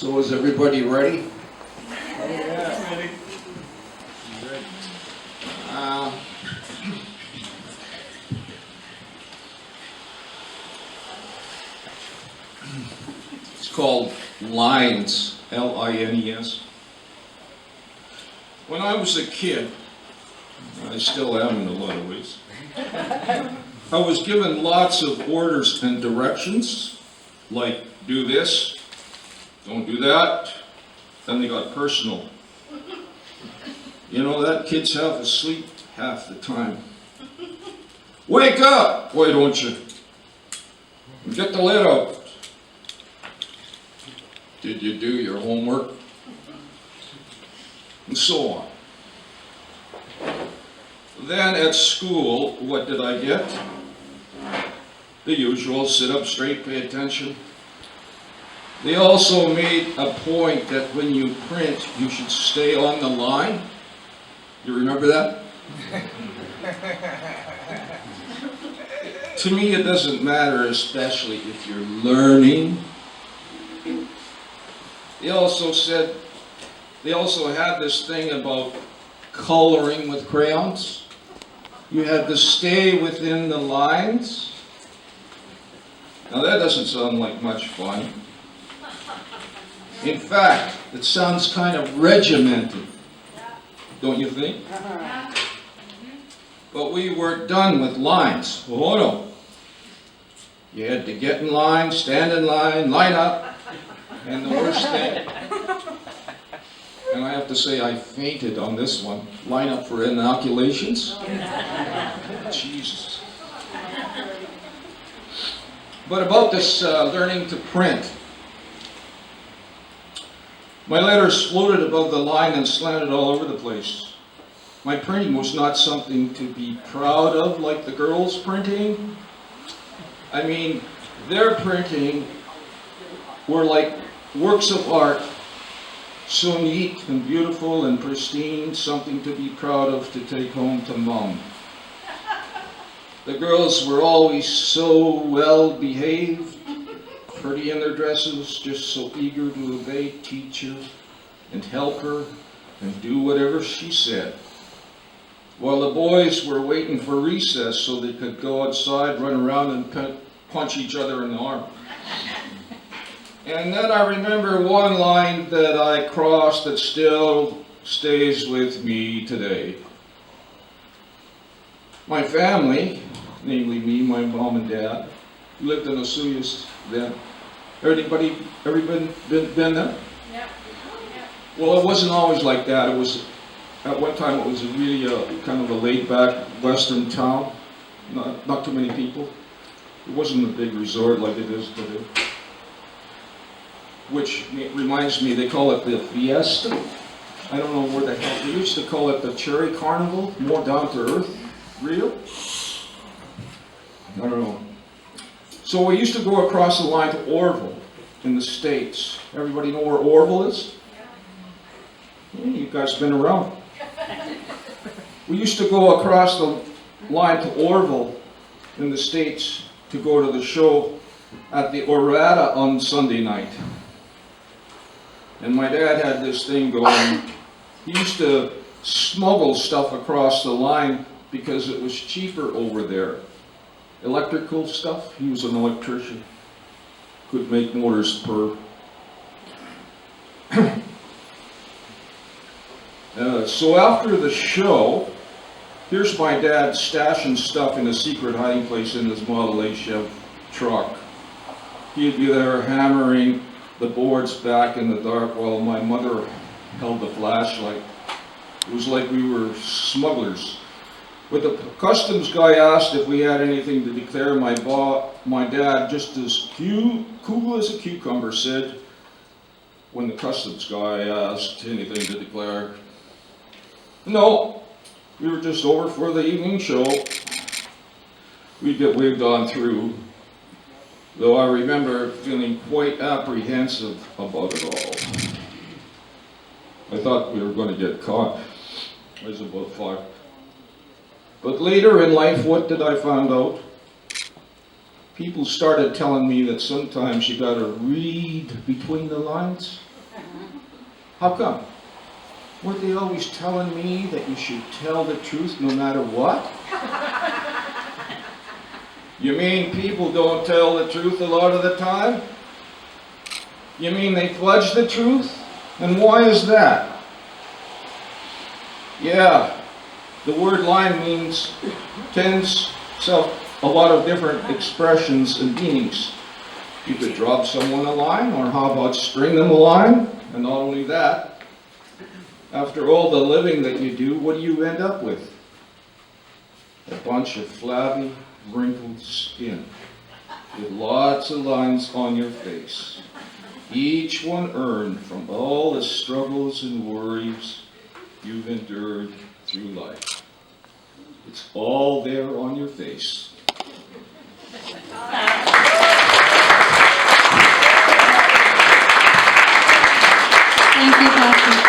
So is everybody ready? Ready. Uh, it's called Lines, Lines. When I was a kid, I still am in a lot of ways, I was given lots of orders and directions, like do this, don't do that. Then they got personal. You know that kids half asleep half the time. Wake up! Why don't you? Get the lid out. Did you do your homework? And so on. Then at school, what did I get? The usual, sit up straight, pay attention. They also made a point that when you print, you should stay on the line. You remember that? To me, it doesn't matter, especially if you're learning. They also had this thing about coloring with crayons. You had to stay within the lines. Now that doesn't sound like much fun. In fact, it sounds kind of regimented, don't you think? But we weren't done with lines. Oh no. You had to get in line, stand in line, line up, and the worst thing, and I have to say I fainted on this one, line up for inoculations. Jesus. But about this learning to print, my letters floated above the line and slanted all over the place. My printing was not something to be proud of like the girls' printing. I mean, their printing were like works of art, so neat and beautiful and pristine, something to be proud of to take home to mom. The girls were always so well behaved, pretty in their dresses, just so eager to obey teacher and help her and do whatever she said. While the boys were waiting for recess so they could go outside, run around and punch each other in the arm. And then I remember one line that I crossed that still stays with me today. My family, namely me, my mom and dad, lived in Osuyas then. Everybody been there? Yeah. Well, it wasn't always like that. It was, at one time it was a really kind of a laid-back western town. Not too many people. It wasn't a big resort like it is today. Which reminds me, they call it the Fiesta. I don't know where the hell, they used to call it the Cherry Carnival, more down to earth. Real? I don't know. So we used to go across the line to Orville in the States. Everybody know where Orville is? Yeah, you guys been around. We used to go across the line to Orville in the States to go to the show at the Orada on Sunday night. And my dad had this thing going. He used to smuggle stuff across the line because it was cheaper over there. Electrical stuff, he was an electrician. Could make motors purr. So after the show, here's my dad stashing stuff in a secret hiding place in his Model A Chev truck. He'd be there hammering the boards back in the dark while my mother held the flashlight. It was like we were smugglers. But the customs guy asked if we had anything to declare. My dad, just as cool as a cucumber, said, when the customs guy asked anything to declare, no, we were just over for the evening show. We'd get waved on through, though I remember feeling quite apprehensive about it all. I thought we were going to get caught. I was about 5. But later in life, what did I find out? People started telling me that sometimes you gotta read between the lines. How come? Weren't they always telling me that you should tell the truth no matter what? You mean people don't tell the truth a lot of the time? You mean they fudge the truth? And why is that? Yeah, the word lying tends a lot of different expressions and meanings. You could drop someone a line, or how about string them a line? And not only that, after all the living that you do, what do you end up with? A bunch of flabby, wrinkled skin with lots of lines on your face, each one earned from all the struggles and worries you've endured through life. It's all there on your face. Thank you, Pastor.